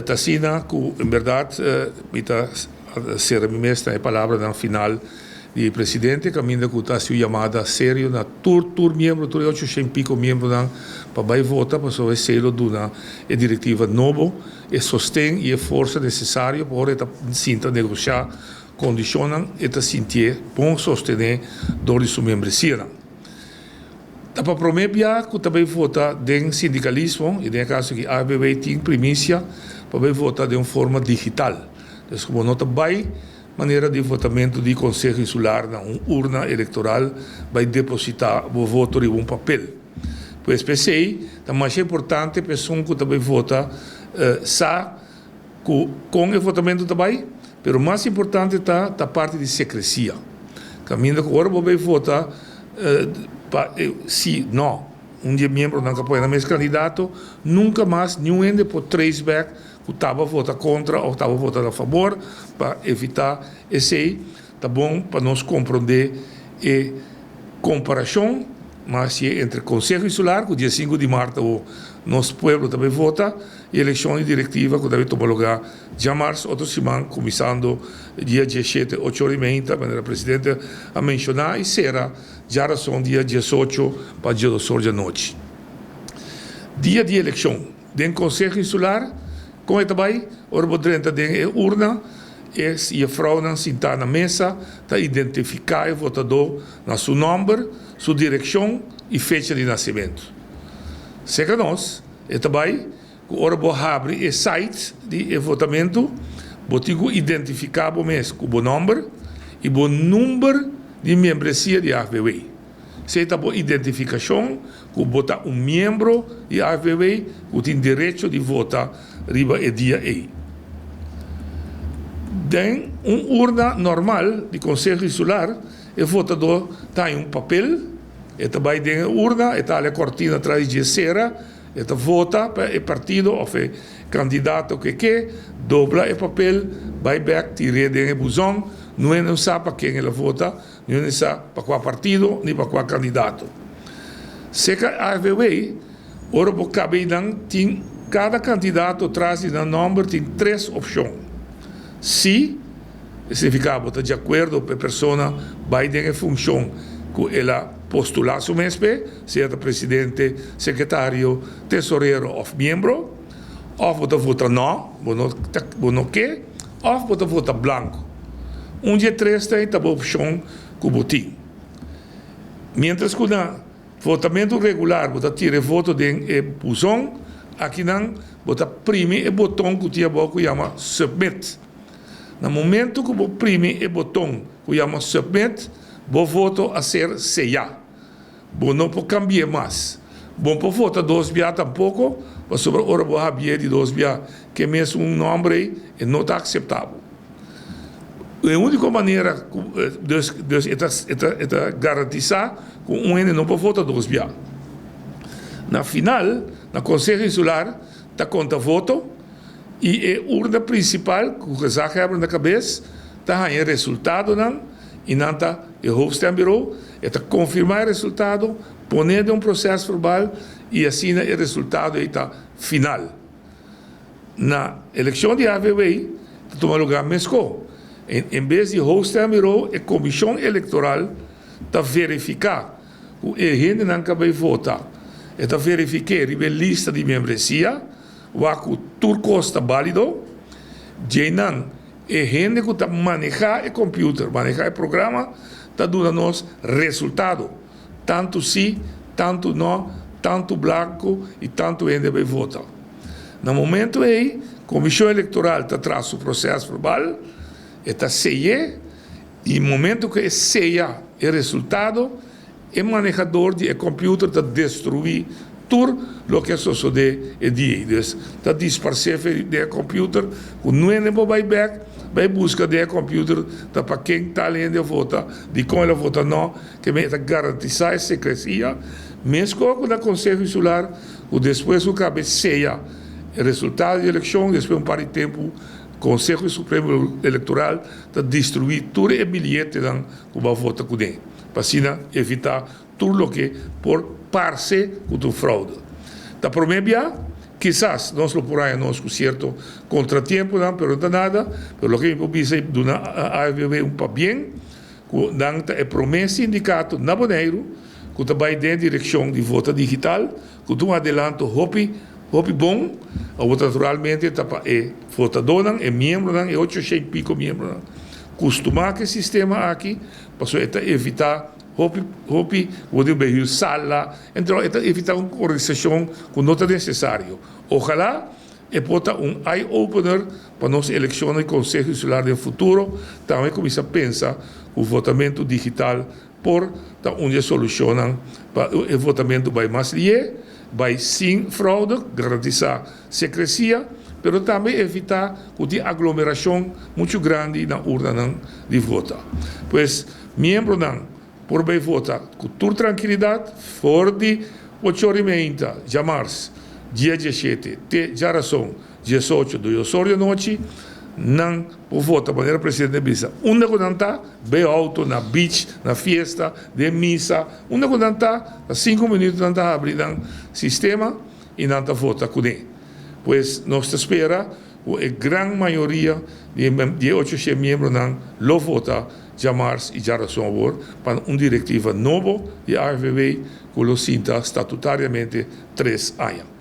Tassina, que en verdad, ser esta palavra no final do presidente, caminho que está sua chamada sério na tur membro, tur 800 pico membro para vai votar para sobre selo duna e diretiva novo e sostém e força necessária para esta cinta negociar condicionam e ta sentir bom sostener dori sua membresia. Para prometer que também vota de sindicalismo e no caso que a ABB tem primícia para votar de uma forma digital. Então, como nota vai maneira de votamento de Conselho Insular na urna eleitoral vai depositar o voto em um papel. Pois pensei, a mais importante pessoa que também vota com o votamento também, mas o mais importante está a parte de secrecia. Caminho que agora vai votar se não dia membro não apoia na mesmo candidato, nunca mais nenhum ende por trace back que estava votando contra ou estava votando a favor para evitar esse aí, tá bom para nós compreender e comparação, mas entre Conselho Insular, que o dia 5 de março o nosso povo também vota, e eleições diretiva que deve tomar lugar já março, outra semana, começando dia 17, 8h30, a presidente a mencionar, e será já razão dia 18 para dia 2 da noite. Dia de eleição, dentro do Conselho Insular, como é também, o 30 de urna, e a fraude sentar na mesa, para identificar o votador na seu nome, sua direção e fecha de nascimento. Segundo nós, é também, ora vou abrir o site de votamento, vou identificar o mês com o nome e o número de membresia de AFBW. Se está a identificação, que vota membro de AFBW que tem direito de votar riba e dia E. Tem urna normal de Conselho Insular, o votador tem papel, e também tem urna, e está a cortina atrás de cera, e vota para o partido ou o candidato que dobra o papel, vai back, tira o busão, não sabe para quem ele vota, não sabe para qual partido, nem para qual candidato. Se a AFBW, ora por tem cada candidato traz no nome tem 3 opções. Se significa que de acordo com a pessoa vai ter função que ela postular su mesmo, seja presidente, secretário, tesoureiro ou membro, ou vota não, não quer, ou vota branco. Dia 3 tem a opção que o botim. Mientras que no votamento regular, você tira voto de buzão, aqui não, você prime o botão que tinha que chama submit. No momento que você prime o botão que chama submit, o voto a ser sellado. Você não pode cambiar mais. Você pode votar 2 via tampouco, mas sobre a hora você de 2 via, que mesmo nome não está aceitável. A única maneira de garantizar que ene não pode votar 2 via. Na final, no Conselho Insular, está conta voto e a urna principal, que o já abre na cabeça, está aí o resultado, e não está o hoofdstembureau, está confirmar o resultado, poner um processo verbal e assim o resultado está final. Na eleição de AFBW, toma lugar mesmo. Em vez de hoofdstembureau, a comissão eleitoral está verificar que a gente não vai votar. Está verificar a lista de membresia, o turco está válido, e não a gente que está manejar o computer, manejar o programa, está dando nos resultado. Tanto sim, tanto não, tanto branco e tanto gente vai votar. No momento aí, a comissão eleitoral está atrás do processo verbal, está selha, e no momento que selha o resultado, o manejador do computer está destruir tudo o que sucede e dia. Está dispersar o computer, que não é vai back, vai buscar o computer para quem está lendo a vota, de como ela vota não, que vai garantizar a secrecia, mesmo com o Conselho Insular, que depois o cabeceia o resultado da eleição, depois par de tempo, o Conselho Supremo Eleitoral está destruir todo o bilhete que vai votar com ele, para assim evitar tudo o que por parce com o fraude. Da promédia, Quizás nós lo por aí nós com certo contratempo, não, pero não nada, pero lo que eu pensei do na AFB um para bem, com danta é promessa sindicato na Bonaire, com também dentro da direção de voto digital, com um adelanto hopi bom, a outra naturalmente tapa é votador, é membro, é 800 e pico membro, costumar que sistema aqui, para evitar hopi pode bem sala, então evitar uma correção que não é necessário. Ojalá pode eye-opener para nossas eleições e Conselho Insular no futuro, também começa a pensar o votamento digital por onde solucionam para o votamento vai mais lié, vai sem fraude, garantizar secrecia, mas também evitar que a aglomeração muito grande na urna de voto. Pois, membro por bem votar com toda tranquilidade, fora de 8h30 de março, dia 17, de geração 18 de horas da noite, não por votar de maneira presidente da missa. Onde quando está, bem alto, na beach, na festa, de missa, onde quando está, 5 minutos não está abrindo o sistema e não está vota com ele. Pois nós esperamos a grande maioria de 800 membros não vota de março e geração para uma diretiva nova de AFB que lo sinta estatutariamente 3 anos.